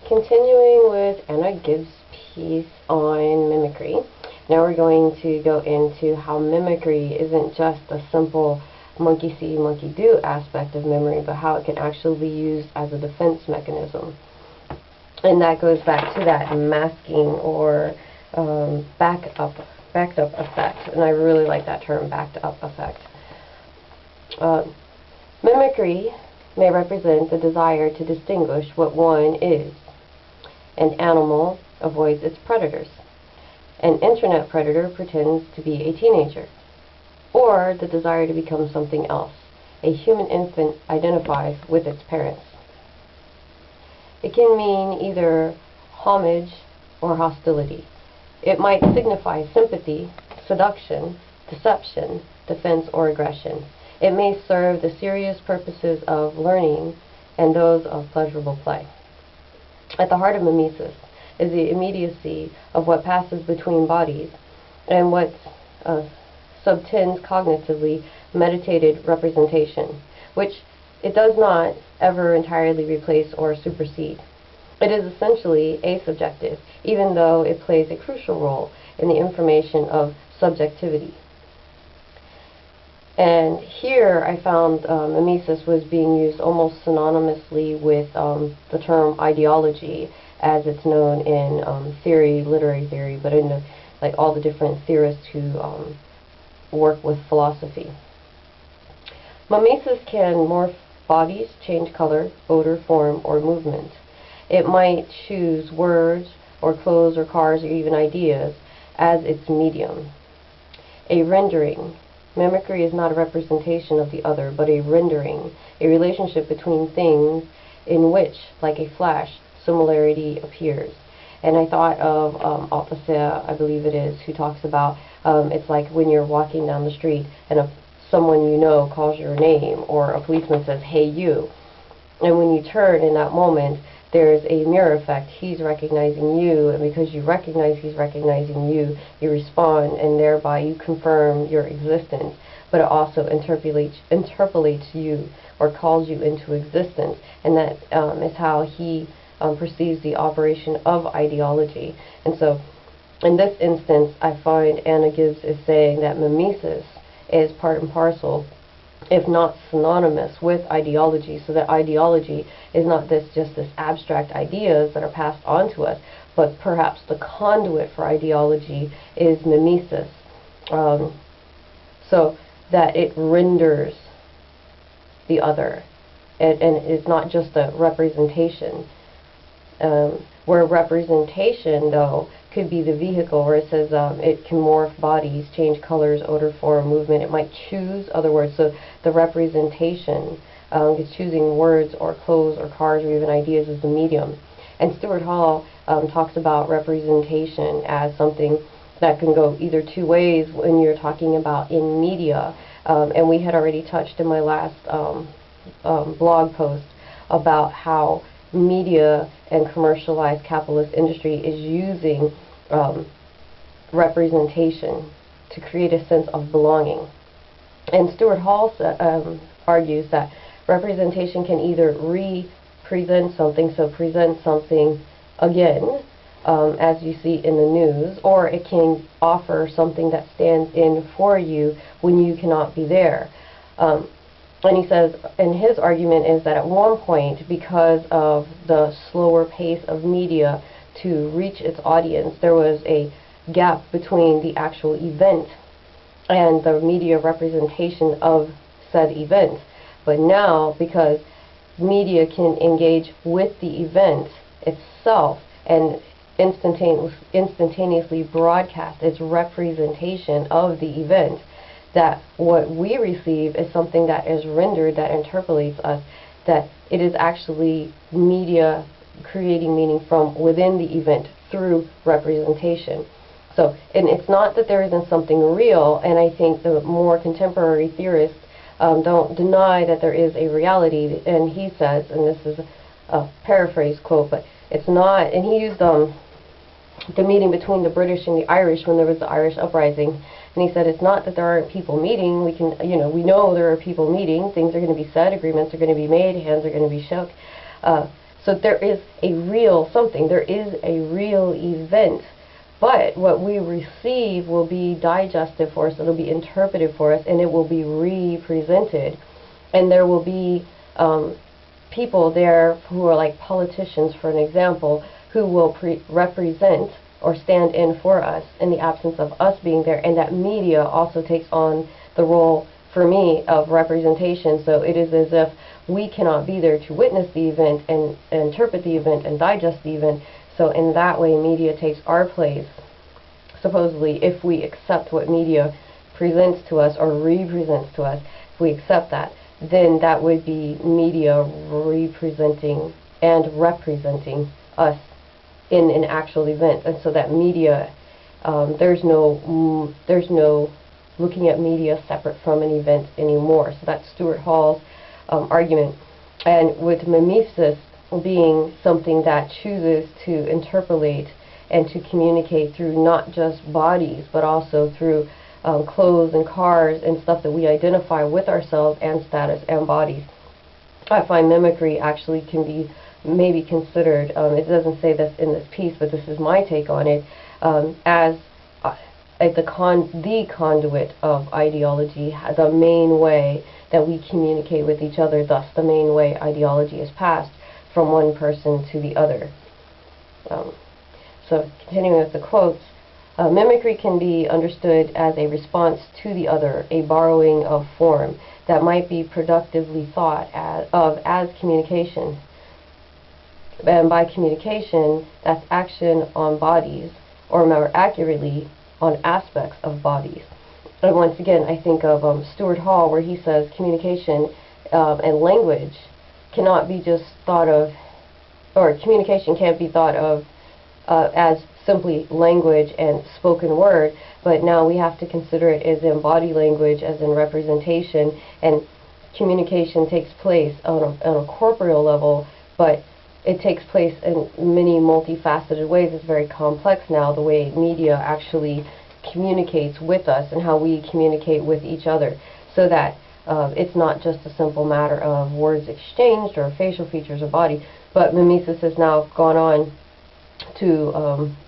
Continuing with Anna Gibbs' piece on mimicry, now we're going to go into how mimicry isn't just a simple monkey see, monkey do aspect of memory, but how it can actually be used as a defense mechanism. And that goes back to that masking or backed up effect. And I really like that term, backed up effect. Mimicry may represent the desire to distinguish what one is. An animal avoids its predators. An internet predator pretends to be a teenager. Or the desire to become something else. A human infant identifies with its parents. It can mean either homage or hostility. It might signify sympathy, seduction, deception, defense, or aggression. It may serve the serious purposes of learning and those of pleasurable play. At the heart of mimesis is the immediacy of what passes between bodies and what subtends cognitively meditated representation, which it does not ever entirely replace or supersede. It is essentially asubjective, even though it plays a crucial role in the information of subjectivity. And here I found mimesis was being used almost synonymously with the term ideology, as it's known in theory, literary theory, but in like all the different theorists who work with philosophy. Mimesis can morph bodies, change color, odor, form, or movement. It might choose words or clothes or cars or even ideas as its medium. A rendering. Mimicry is not a representation of the other, but a rendering, a relationship between things in which, like a flash, similarity appears. And I thought of Althusser, I believe it is, who talks about it's like when you're walking down the street and someone you know calls your name, or a policeman says, "Hey, you." And when you turn in that moment, there's a mirror effect. He's recognizing you, and because you recognize he's recognizing you, you respond, and thereby you confirm your existence. But it also interpolates you, or calls you into existence, and that is how he perceives the operation of ideology. And so, in this instance, I find Anna Gibbs is saying that mimesis is part and parcel, if not synonymous, with ideology, so that ideology is not just this abstract ideas that are passed on to us, but perhaps the conduit for ideology is mimesis, so that it renders the other, and it's not just a representation, where representation, though, could be the vehicle, where it says it can morph bodies, change colors, odor, form, movement. It might choose other words. So the representation is choosing words or clothes or cars or even ideas as the medium. And Stuart Hall talks about representation as something that can go either two ways when you're talking about in media. And we had already touched in my last blog post about how media and commercialized capitalist industry is using representation to create a sense of belonging. And Stuart Hall argues that representation can either re-present something, so present something again, as you see in the news, or it can offer something that stands in for you when you cannot be there. And he says, and his argument is that at one point, because of the slower pace of media to reach its audience, there was a gap between the actual event and the media representation of said event. But now, because media can engage with the event itself and instantaneously broadcast its representation of the event, that what we receive is something that is rendered, that interpolates us, that it is actually media creating meaning from within the event through representation. So, and it's not that there isn't something real, and I think the more contemporary theorists don't deny that there is a reality, and he says, and this is a paraphrase quote, but it's not, and he used the meeting between the British and the Irish when there was the Irish uprising. And he said, it's not that there aren't people meeting. We can, we know there are people meeting. Things are going to be said. Agreements are going to be made. Hands are going to be shook. So there is a real something, there is a real event, but what we receive will be digested for us, it'll be interpreted for us, and it will be represented. And there will be people there who are like politicians, for an example, who will represent or stand in for us in the absence of us being there, and that media also takes on the role, for me, of representation. So it is as if we cannot be there to witness the event and interpret the event and digest the event. So in that way, media takes our place, supposedly, if we accept what media presents to us or represents to us. If we accept that, then that would be media representing and representing us in an actual event. And so that media, there's no looking at media separate from an event anymore. So that's Stuart Hall's argument. And with Memisis being something that chooses to interpolate and to communicate through not just bodies, but also through clothes and cars and stuff that we identify with ourselves and status and bodies. I find mimicry actually can be maybe considered, it doesn't say this in this piece, but this is my take on it, as the conduit of ideology, the main way that we communicate with each other, thus the main way ideology is passed from one person to the other. So continuing with the quotes, mimicry can be understood as a response to the other, a borrowing of form that might be productively thought of as communication. And by communication, that's action on bodies, or more accurately, on aspects of bodies. And once again, I think of Stuart Hall, where he says communication and language cannot be just thought of, or communication can't be thought of as simply language and spoken word, but now we have to consider it as in body language, as in representation, and communication takes place on a corporeal level, but it takes place in many multifaceted ways. It's very complex now, the way media actually communicates with us and how we communicate with each other, so that it's not just a simple matter of words exchanged or facial features of body, but Memisis has now gone on to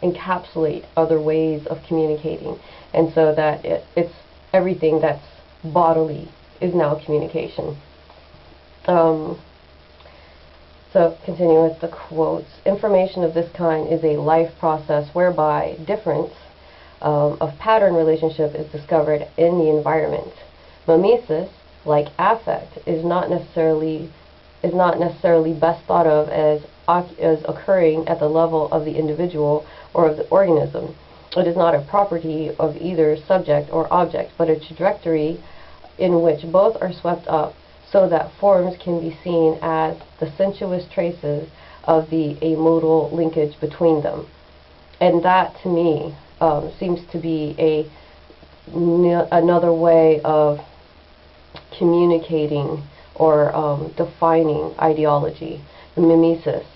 encapsulate other ways of communicating, and so that it's everything that's bodily is now communication. So continuing with the quotes, information of this kind is a life process whereby difference of pattern relationship is discovered in the environment. Memisis, like affect, is not necessarily best thought of as occurring at the level of the individual or of the organism. It is not a property of either subject or object, but a trajectory in which both are swept up, so that forms can be seen as the sensuous traces of the amodal linkage between them. And that, to me, seems to be another way of communicating or defining ideology. The mimesis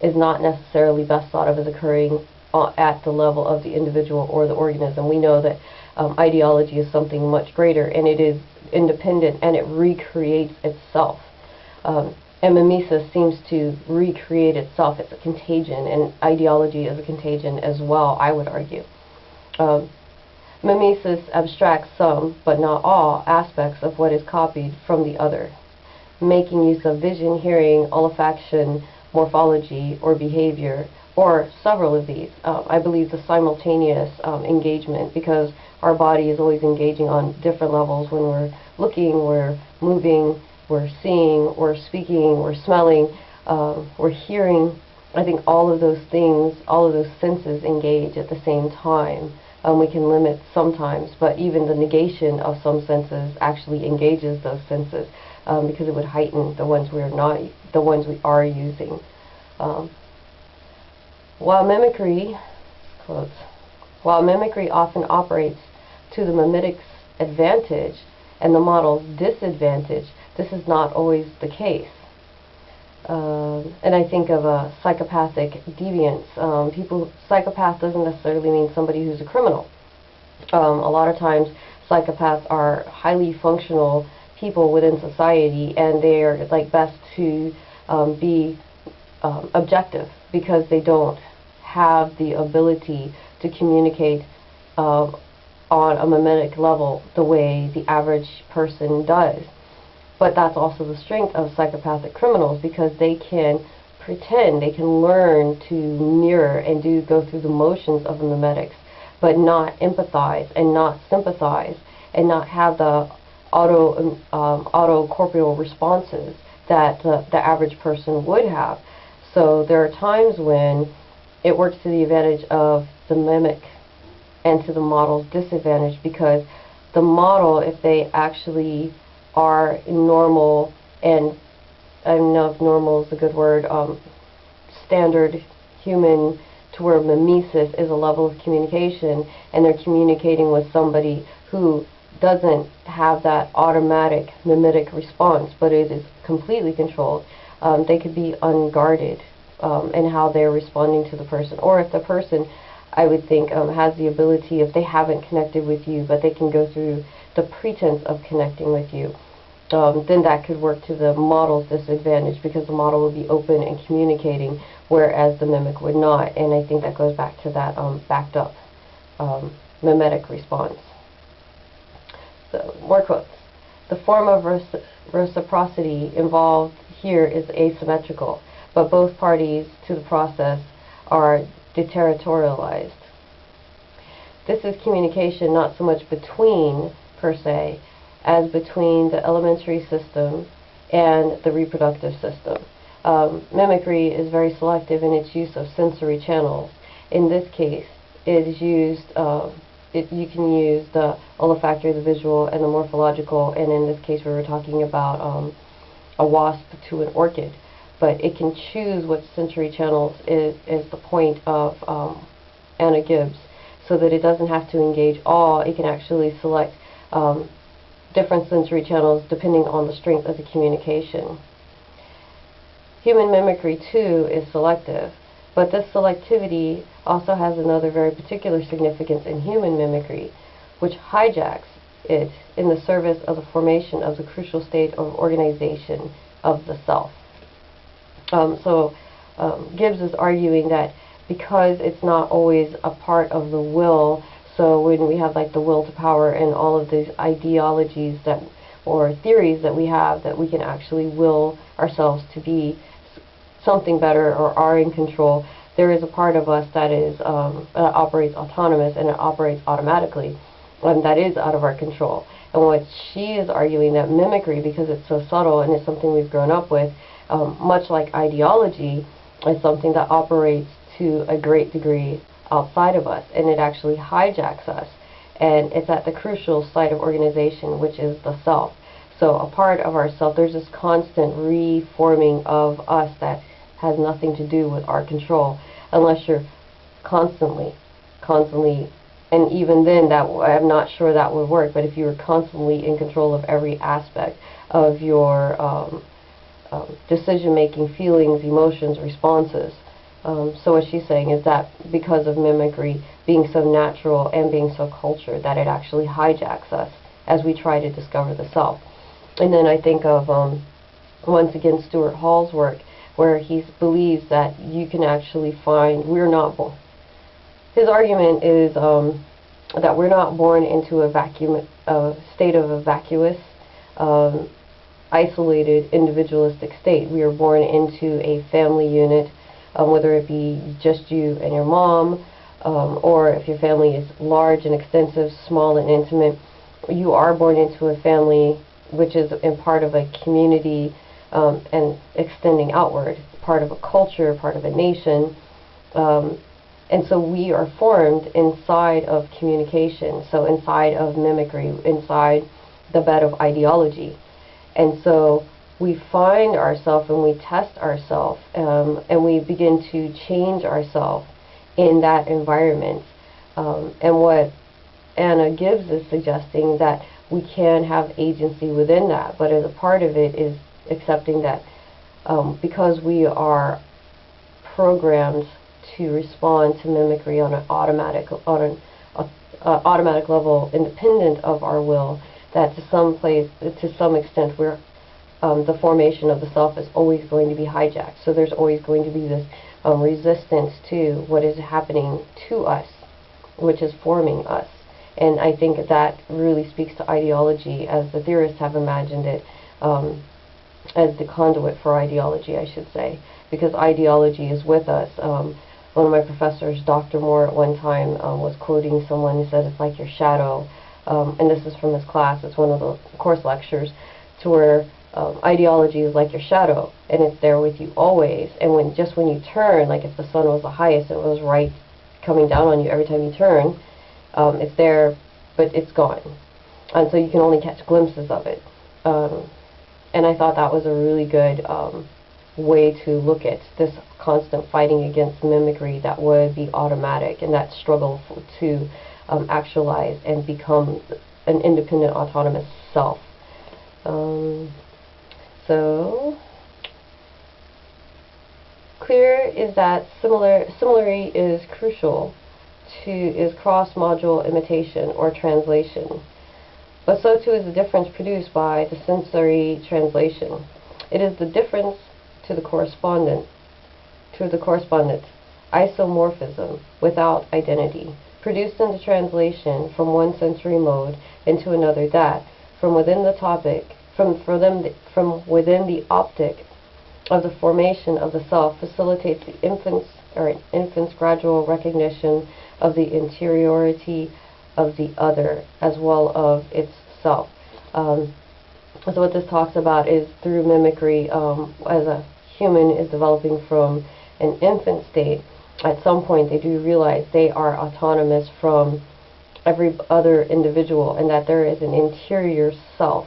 is not necessarily best thought of as occurring at the level of the individual or the organism. We know that ideology is something much greater, and it is independent, and it recreates itself. And mimesis seems to recreate itself. It's a contagion, and ideology is a contagion as well, I would argue. Mimesis abstracts some, but not all, aspects of what is copied from the other, making use of vision, hearing, olfaction, morphology, or behavior, or several of these. I believe the simultaneous engagement, because our body is always engaging on different levels. When we're looking, we're moving, we're seeing, we're speaking, we're smelling, we're hearing. I think all of those things, all of those senses engage at the same time. We can limit sometimes, but even the negation of some senses actually engages those senses, because it would heighten the ones we are using. While mimicry often operates to the mimetic's advantage and the model's disadvantage, this is not always the case. And I think of a psychopathic deviance. Psychopath doesn't necessarily mean somebody who's a criminal. A lot of times psychopaths are highly functional people within society, and they are like best to be objective, because they don't have the ability to communicate on a mimetic level the way the average person does. But that's also the strength of psychopathic criminals, because they can pretend, they can learn to mirror and go through the motions of the mimetics, but not empathize and not sympathize and not have the auto-corporeal responses that the average person would have. So there are times when it works to the advantage of the mimic and to the model's disadvantage, because the model, if they actually are normal, and I don't know if normal is a good word, standard human, to where mimesis is a level of communication, and they're communicating with somebody who doesn't have that automatic mimetic response, but it is completely controlled. They could be unguarded in how they're responding to the person. Or if the person, I would think, has the ability, if they haven't connected with you, but they can go through the pretense of connecting with you, then that could work to the model's disadvantage, because the model would be open and communicating, whereas the mimic would not. And I think that goes back to that backed up mimetic response. So, more quotes. The form of reciprocity involved here is asymmetrical, but both parties to the process are deterritorialized. This is communication not so much between, per se, as between the elementary system and the reproductive system. Mimicry is very selective in its use of sensory channels. In this case, it is used, you can use the olfactory, the visual, and the morphological, and in this case we were talking about a wasp to an orchid. But it can choose what sensory channels is the point of Anna Gibbs, so that it doesn't have to engage all. It can actually select different sensory channels depending on the strength of the communication. Human mimicry, too, is selective, but this selectivity also has another very particular significance in human mimicry, which hijacks it in the service of the formation of the crucial state of organization of the self. Gibbs is arguing that because it's not always a part of the will, so when we have like the will to power and all of these ideologies that, or theories that we have, that we can actually will ourselves to be something better or are in control, there is a part of us that is operates autonomous, and it operates automatically, and that is out of our control. And what she is arguing, that mimicry, because it's so subtle and it's something we've grown up with, much like ideology, is something that operates to a great degree outside of us, and it actually hijacks us, and it's at the crucial site of organization, which is the self. So a part of ourself, there's this constant reforming of us that has nothing to do with our control, unless you're constantly, and even then, that I'm not sure that would work, but if you were constantly in control of every aspect of your decision-making, feelings, emotions, responses. So what she's saying is that because of mimicry being so natural and being so cultured, that it actually hijacks us as we try to discover the self. And then I think of, once again, Stuart Hall's work, where he believes that you can actually find, we're not born. His argument is that we're not born into a state of a vacuous, isolated, individualistic state. We are born into a family unit, whether it be just you and your mom, or if your family is large and extensive, small and intimate, you are born into a family which is in part of a community, and extending outward, part of a culture, part of a nation. And so we are formed inside of communication, so inside of mimicry, inside the bed of ideology. And so we find ourselves and we test ourselves, and we begin to change ourselves in that environment. And what Anna Gibbs is suggesting, that we can have agency within that, but as a part of it is accepting that because we are programmed to respond to mimicry on an automatic level, independent of our will, that to some extent we're the formation of the self is always going to be hijacked. So there's always going to be this resistance to what is happening to us, which is forming us. And I think that really speaks to ideology as the theorists have imagined it, as the conduit for ideology, I should say, because ideology is with us. One of my professors, Dr. Moore, at one time was quoting someone who said it's like your shadow, and this is from his class, it's one of the course lectures, to where ideology is like your shadow, and it's there with you always, and when you turn, like if the sun was the highest and it was right coming down on you every time you turn, it's there, but it's gone. And so you can only catch glimpses of it. And I thought that was a really good way to look at this constant fighting against mimicry that would be automatic, and that struggle to actualize and become an independent, autonomous self. So, clear is that similarity is crucial is cross-module imitation or translation. But so too is the difference produced by the sensory translation. It is the difference to the correspondent, isomorphism without identity, produced in the translation from one sensory mode into another that, from within the optic of the formation of the self, facilitates the infant's gradual recognition of the interiority of the other as well of its self. So what this talks about is through mimicry, as a human is developing from an infant state, at some point they do realize they are autonomous from every other individual, and that there is an interior self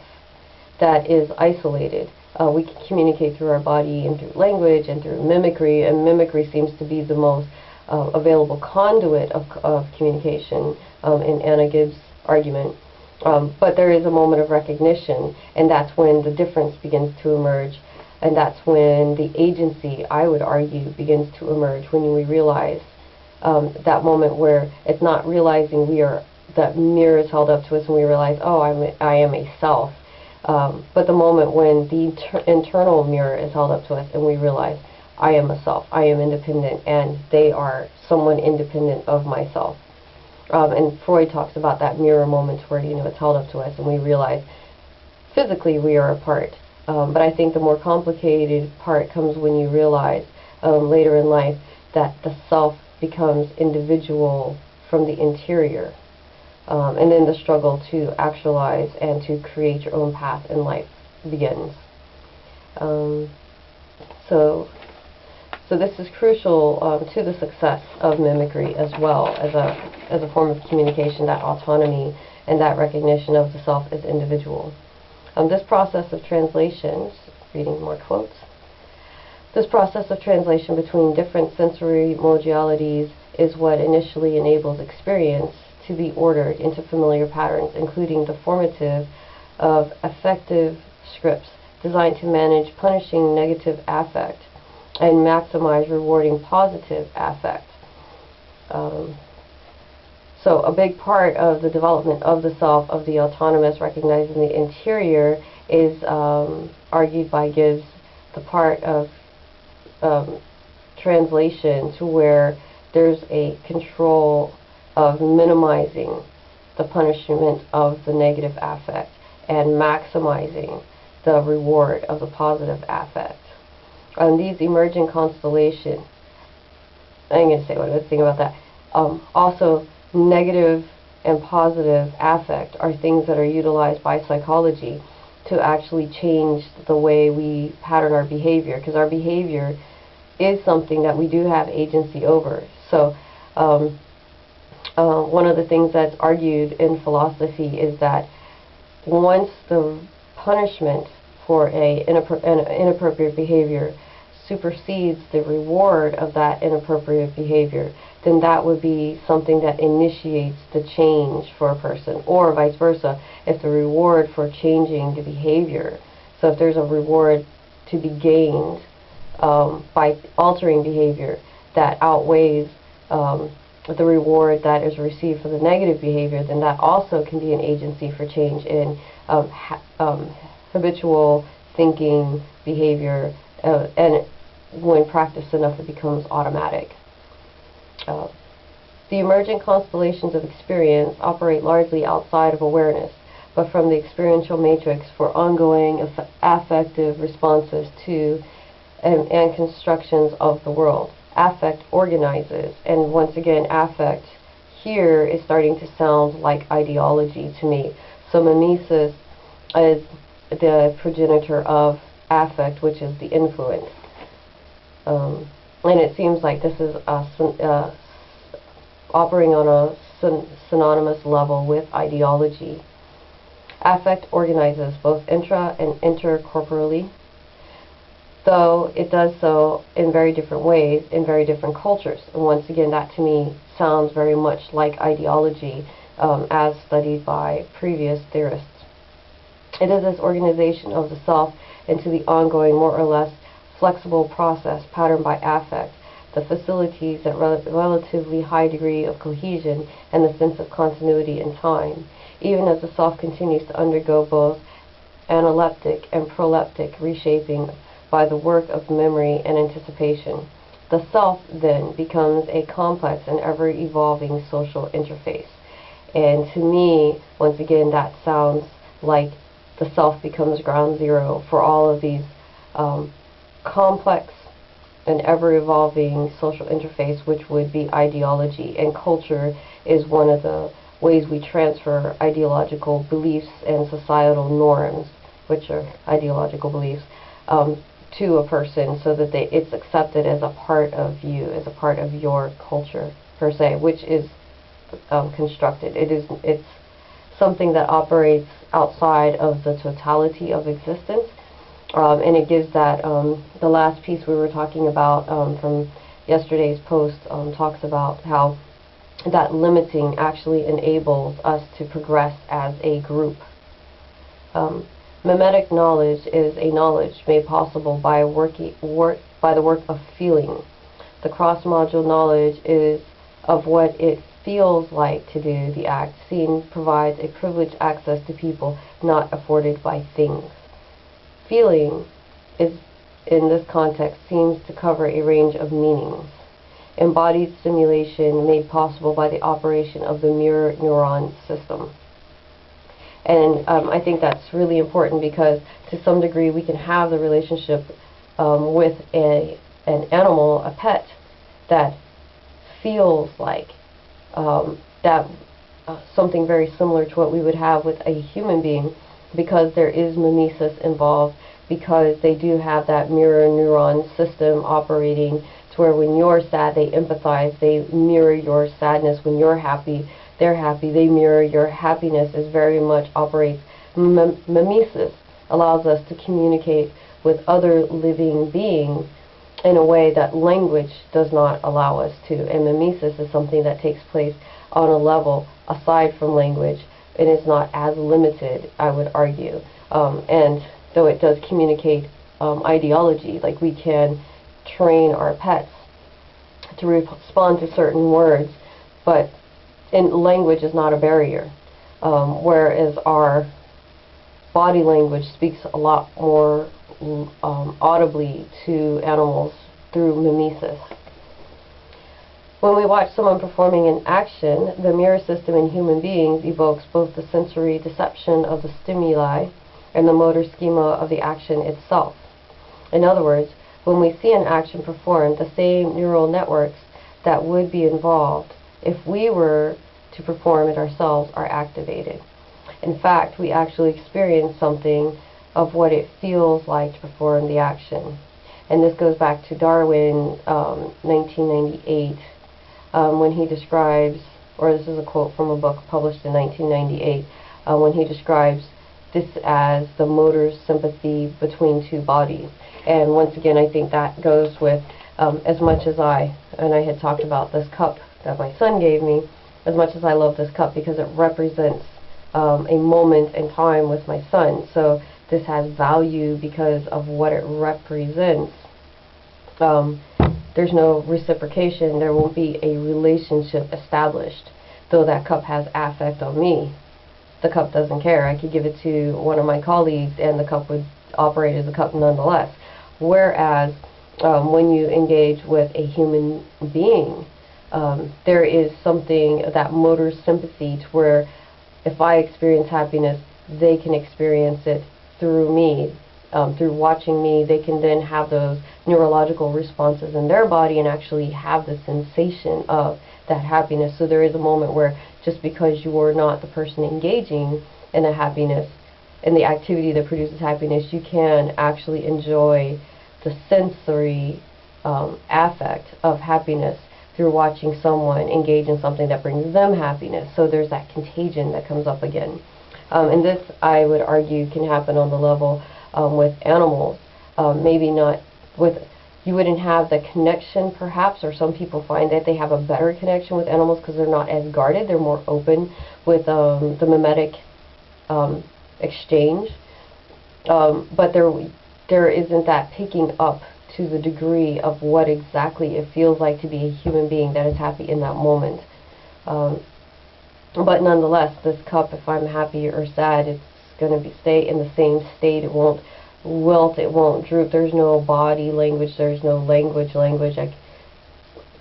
that is isolated. We can communicate through our body and through language and through mimicry, and mimicry seems to be the most available conduit of communication in Anna Gibbs' argument. But there is a moment of recognition, and that's when the difference begins to emerge, and that's when the agency, I would argue, begins to emerge, when we realize that moment where it's not realizing that mirror is held up to us and we realize, oh, I am a self. But the moment when the internal mirror is held up to us and we realize, I am a self, I am independent, and they are someone independent of myself. And Freud talks about that mirror moment where, it's held up to us and we realize physically we are apart. But I think the more complicated part comes when you realize later in life that the self becomes individual from the interior. And then the struggle to actualize and to create your own path in life begins. So this is crucial to the success of mimicry as well as a form of communication, that autonomy and that recognition of the self as individual. This process of translation, reading more quotes, this process of translation between different sensory modalities is what initially enables experience to be ordered into familiar patterns, including the formative of affective scripts designed to manage punishing negative affect and maximize rewarding positive affect. So a big part of the development of the self, of the autonomous, recognizing the interior, is argued by Gibbs, the part of translation to where there's a control of minimizing the punishment of the negative affect and maximizing the reward of the positive affect. These emergent constellations, I'm going to say what I was thinking about that. Also, negative and positive affect are things that are utilized by psychology to actually change the way we pattern our behavior, because our behavior is something that we do have agency over. So one of the things that's argued in philosophy is that once the punishment for an inappropriate behavior supersedes the reward of that inappropriate behavior, then that would be something that initiates the change for a person, or vice versa, if the reward for changing the behavior, so if there's a reward to be gained by altering behavior that outweighs the reward that is received for the negative behavior, then that also can be an agency for change in habitual thinking, behavior, and when practiced enough, it becomes automatic. The emergent constellations of experience operate largely outside of awareness, but from the experiential matrix for ongoing affective responses to and constructions of the world. Affect organizes, and once again, affect here is starting to sound like ideology to me. So Memisis is the progenitor of affect, which is the influence. And it seems like this is operating on a synonymous level with ideology. Affect organizes both intra and intercorporally, though it does so in very different ways in very different cultures. And once again, that to me sounds very much like ideology as studied by previous theorists. It is this organization of the self into the ongoing, more or less flexible process patterned by affect, the facilities that relatively high degree of cohesion and the sense of continuity in time, even as the self continues to undergo both analeptic and proleptic reshaping by the work of memory and anticipation. The self then becomes a complex and ever-evolving social interface. And to me, once again, that sounds like the self becomes ground zero for all of these complex and ever-evolving social interface, which would be ideology. And culture is one of the ways we transfer ideological beliefs and societal norms, which are ideological beliefs, to a person so that it's accepted as a part of you, as a part of your culture, per se, which is constructed. It's something that operates outside of the totality of existence. And it gives that, the last piece we were talking about from yesterday's post talks about how that limiting actually enables us to progress as a group. Memetic knowledge is a knowledge made possible by the work of feeling. The cross-module knowledge is of what it feels like to do the act. Seeing provides a privileged access to people not afforded by things. Feeling is, in this context, seems to cover a range of meanings. Embodied stimulation made possible by the operation of the mirror neuron system. And I think that's really important because to some degree we can have the relationship with an animal, a pet, that feels like something very similar to what we would have with a human being, because there is mimesis involved, because they do have that mirror neuron system operating to where when you're sad they empathize, they mirror your sadness. When you're happy, they're happy, they mirror your happiness. Is very much operates. Memisis allows us to communicate with other living beings in a way that language does not allow us to. And mimesis is something that takes place on a level aside from language. It is not as limited, I would argue. And though it does communicate ideology, like we can train our pets to respond to certain words, but language is not a barrier. Whereas our body language speaks a lot more audibly to animals through mimesis. When we watch someone performing an action, the mirror system in human beings evokes both the sensory deception of the stimuli and the motor schema of the action itself. In other words, when we see an action performed, the same neural networks that would be involved if we were to perform it ourselves are activated. In fact, we actually experience something of what it feels like to perform the action. And this goes back to Darwin, 1998, when he describes, or this is a quote from a book published in 1998, when he describes this as the motor sympathy between two bodies. And once again, I think that goes with, as much as I had talked about this cup that my son gave me, as much as I love this cup because it represents a moment in time with my son. So this has value because of what it represents. There's no reciprocation. There won't be a relationship established. Though that cup has affect on me, the cup doesn't care. I could give it to one of my colleagues and the cup would operate as a cup nonetheless. Whereas when you engage with a human being, there is something, that motor sympathy, to where if I experience happiness, they can experience it through me. Through watching me, they can then have those neurological responses in their body and actually have the sensation of that happiness. So there is a moment where, just because you are not the person engaging in the happiness, in the activity that produces happiness, you can actually enjoy the sensory affect of happiness through watching someone engage in something that brings them happiness. So there's that contagion that comes up again. And this, I would argue, can happen on the level with animals. Maybe not with, you wouldn't have the connection perhaps, or some people find that they have a better connection with animals because they're not as guarded, they're more open with the mimetic exchange. But there isn't that picking up to the degree of what exactly it feels like to be a human being that is happy in that moment. But nonetheless, this cup, if I'm happy or sad, it's going to stay in the same state. It won't wilt, it won't droop. There's no body language, there's no language. I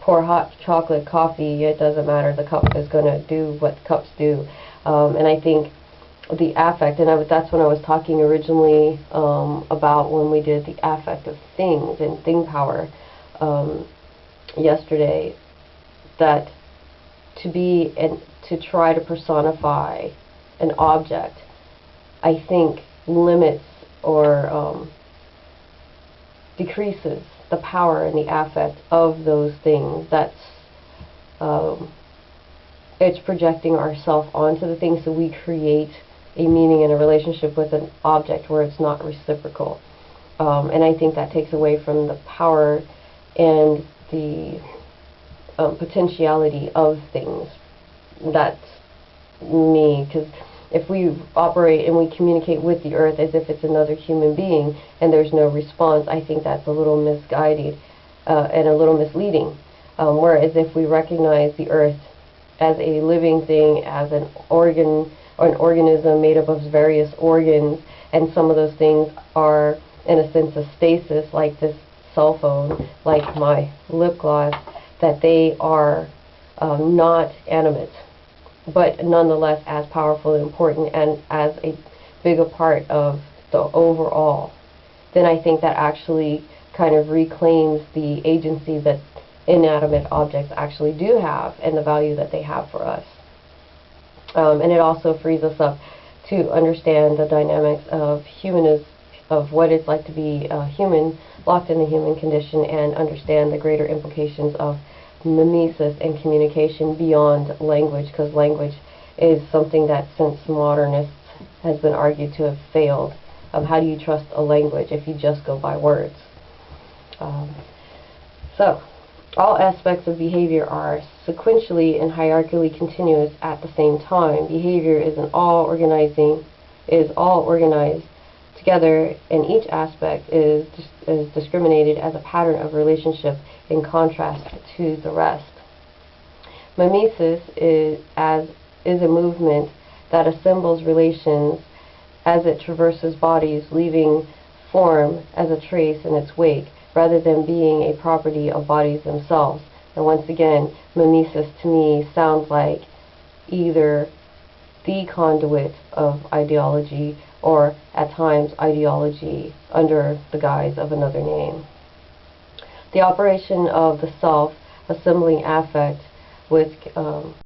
pour hot chocolate, coffee, it doesn't matter. The cup is going to do what cups do. And I think the affect, and that's when I was talking originally about when we did the affect of things and thing power yesterday, that to try to personify an object, I think limits or decreases the power and the affect of those things. That's it's projecting ourselves onto the thing, so we create a meaning in a relationship with an object where it's not reciprocal. And I think that takes away from the power and the potentiality of things. That's me, because if we operate and we communicate with the earth as if it's another human being and there's no response, I think that's a little misguided and a little misleading. Whereas if we recognize the earth as a living thing, as an organ or an organism made up of various organs, and some of those things are in a sense of stasis, like this cell phone, like my lip gloss, that they are not animate, but nonetheless as powerful and important and as a bigger part of the overall, then I think that actually kind of reclaims the agency that inanimate objects actually do have and the value that they have for us. And it also frees us up to understand the dynamics of humanism, of what it's like to be human, locked in the human condition, and understand the greater implications of mimesis and communication beyond language, because language is something that, since modernists, has been argued to have failed. How do you trust a language if you just go by words? So, all aspects of behavior are sequentially and hierarchically continuous at the same time. Behavior is all organized together, and each aspect is discriminated as a pattern of relationship in contrast to the rest. Memisis is a movement that assembles relations as it traverses bodies, leaving form as a trace in its wake, rather than being a property of bodies themselves. And once again, mimesis to me sounds like either the conduit of ideology, or at times ideology under the guise of another name. The operation of the self assembling affect with